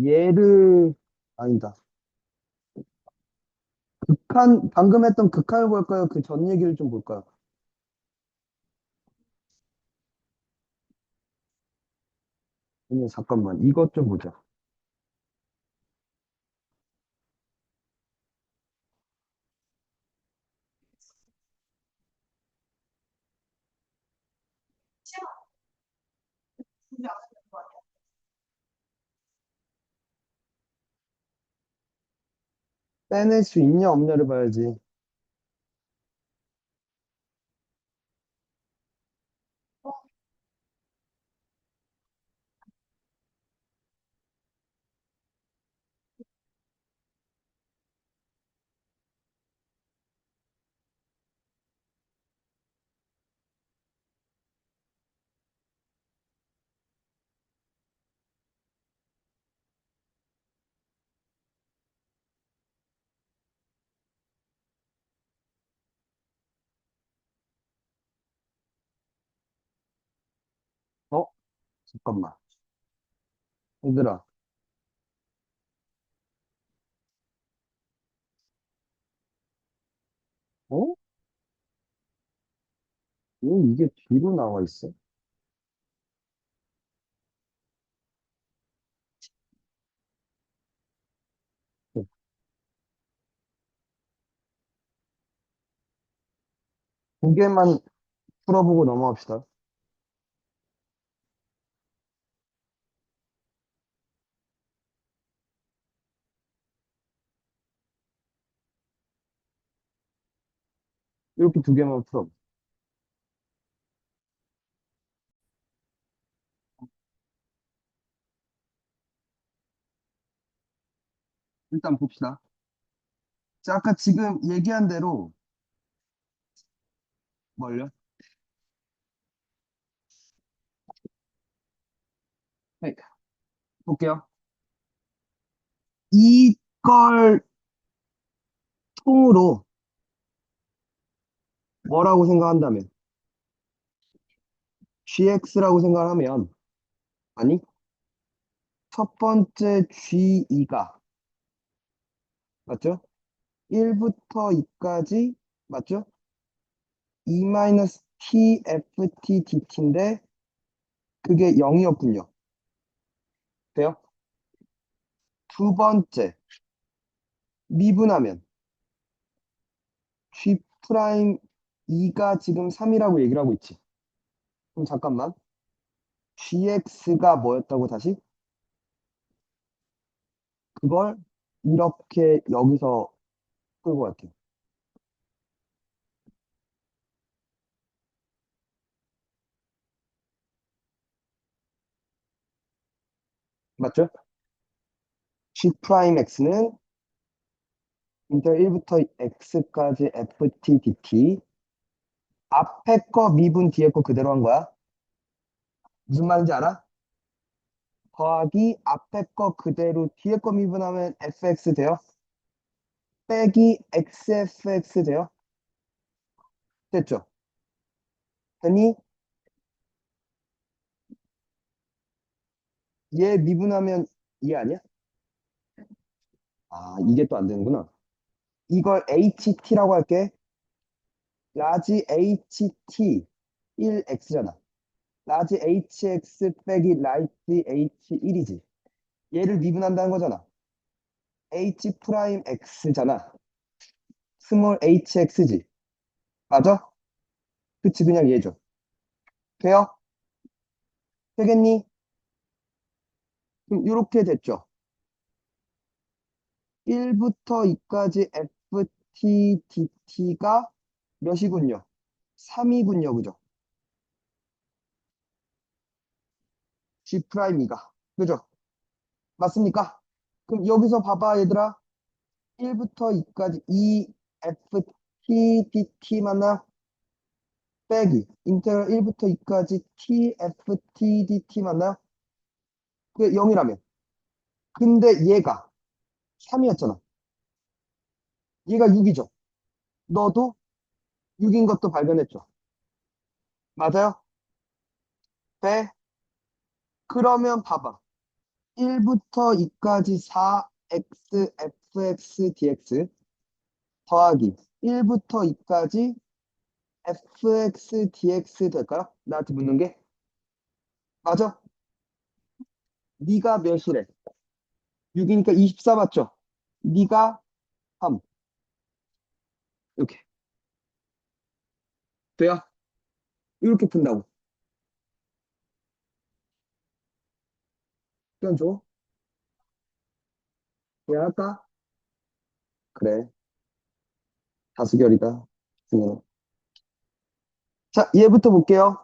얘를, 아니다. 방금 했던 극한을 볼까요? 그 전 얘기를 좀 볼까요? 아니, 잠깐만. 이것 좀 보자. 빼낼 수 있냐 없냐를 봐야지. 어? 잠깐만. 얘들아. 어? 왜 이게 뒤로 나와 있어? 어, 두 개만 풀어보고 넘어갑시다. 이렇게 두 개만 풀어. 일단 봅시다. 자, 아까 지금 얘기한 대로, 뭘요? 네, 볼게요. 이걸 통으로 뭐라고 생각한다면, gx라고 생각하면, 아니, 첫 번째 g2가, 맞죠? 1부터 2까지, 맞죠? 2-tftdt인데, 그게 0이었군요. 돼요? 두 번째, 미분하면, g 프라임 2가 지금 3이라고 얘기를 하고 있지. 그럼 잠깐만. gx가 뭐였다고 다시? 그걸 이렇게 여기서 끌고 갈게요. 맞죠? g 프라임 x는 인터 1부터 x까지 ft dt. 앞에 거 미분 뒤에 거 그대로 한 거야. 무슨 말인지 알아? 더하기 앞에 거 그대로 뒤에 거 미분하면 fx 돼요. 빼기 xfx 돼요. 됐죠? 되니 얘 미분하면 얘 아니야? 아, 이게 또 안 되는구나. 이걸 ht라고 할게. 라지 ht 1x잖아. 라지 hx 빼기 라지 h1이지. 얘를 미분한다는 거잖아. h 프라임 x잖아. 스몰 hx지. 맞아? 그치, 그냥 얘죠. 돼요? 되겠니? 그럼 이렇게 됐죠. 1부터 2까지 ft dt가 몇이군요? 3이군요. 그죠? g 프라임 2가. 그죠? 맞습니까? 그럼 여기서 봐봐, 얘들아. 1부터 2까지 이 ftdt 만나 빼기 인테그럴 1부터 2까지 tftdt 만나 그게 0이라면 근데 얘가 3이었잖아. 얘가 6이죠. 너도 6인 것도 발견했죠. 맞아요? 네. 그러면 봐봐. 1부터 2까지 4x fx dx 더하기 1부터 2까지 fx dx 될까요? 나한테 묻는 게 맞아? 네가 몇이래? 6이니까 24 맞죠? 네가 3 이렇게 돼요? 이렇게 푼다고. 시간 줘. 왜 할까? 그래. 다수결이다. 승현아. 자, 얘부터 볼게요.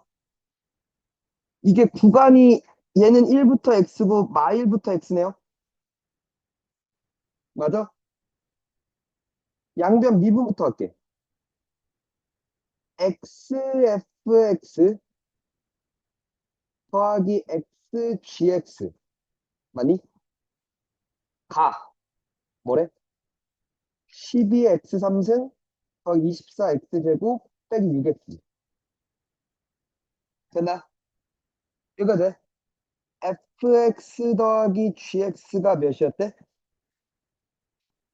이게 구간이 얘는 1부터 x고 마일부터 x네요. 맞아? 양변 미분부터 할게. xfx 더하기 xgx 맞니? 가. 뭐래? 12x3승 더하기 24x제곱 빼기 6x. 됐나? 이거 돼? fx 더하기 gx가 몇이었대?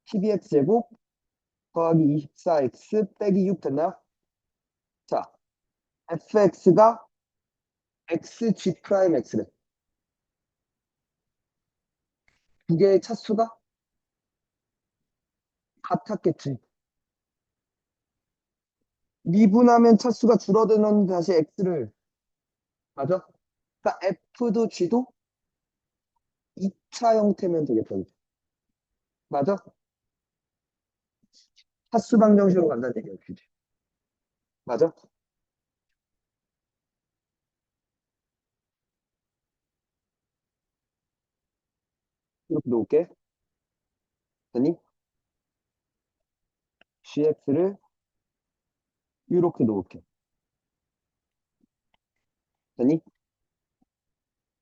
12x제곱 더하기 24x 빼기 6 됐나요? 자, fx가 xg 프라임 x래. 두 개의 차수가 같았겠지. 미분하면 차수가 줄어드는 다시 x를 맞아? 그러니까 f도 g도 2차 형태면 되겠다. 맞아? 차수 방정식으로 간다는 얘기야, 그지? 맞아? 이렇게 놓을게. 됐니? gx를 이렇게 놓을게. 됐니?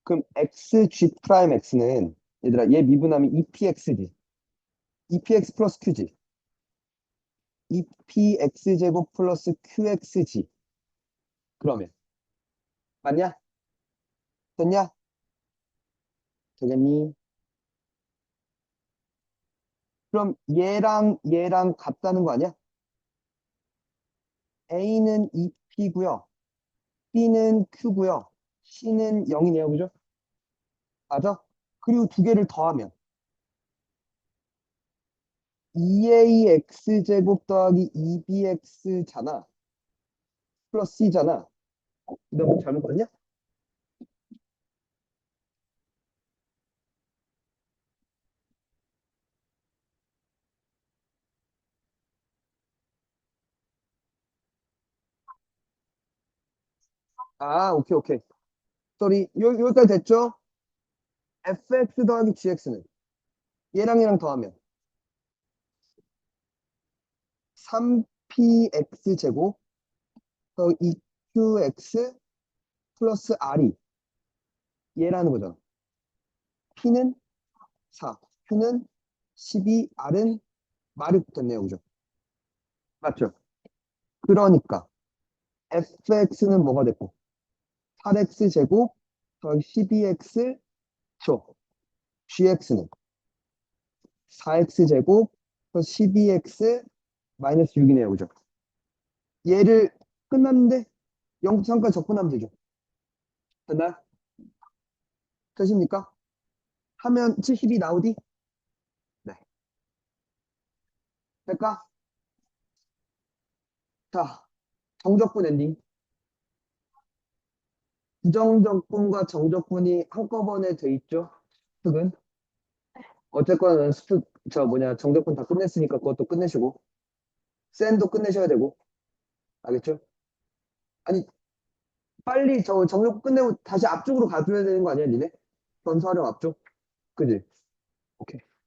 그럼 xg 프라임 x는 얘들아 얘 미분하면 epx지. epx 플러스 q지. epx 제곱 플러스 qxg. 그러면 맞냐? 됐냐? 되겠니? 그럼 얘랑 얘랑 같다는 거 아니야? A는 EP고요. B는 Q고요. C는 0이네요. 그죠? 맞아? 그리고 두 개를 더하면 2AX제곱 더하기 2BX잖아. 플러스 C잖아. 너 뭐 잘못 봤냐? 아, 오케이, 오케이. 쏘리. 여기까지 됐죠? fx 더하기 gx는 얘랑 더하면 3px제곱 더하기 2qx 플러스 r이 얘라는 거잖아. p는 4, q는 12, r은 말이 붙었네요. 그죠? 맞죠? 그러니까 fx는 뭐가 됐고 8x 제곱 더하기 12x 죠. gx는 4x 제곱 플러스 12x 마이너스 6이네요. 그죠? 얘를 끝났는데 0부터 3까지 접근하면 되죠. 됐나요? 되십니까? 하면 72 나오디? 네. 될까? 자, 정적분 엔딩. 부정적분과 정적분이 한꺼번에 돼 있죠. 습득은. 어쨌거나 습득, 정적분 다 끝냈으니까 그것도 끝내시고. 센도 끝내셔야 되고. 알겠죠? 아니, 빨리 정적분 끝내고 다시 앞쪽으로 가줘야 되는 거 아니야, 니네? 전사활용 앞쪽? 그지? 오케이.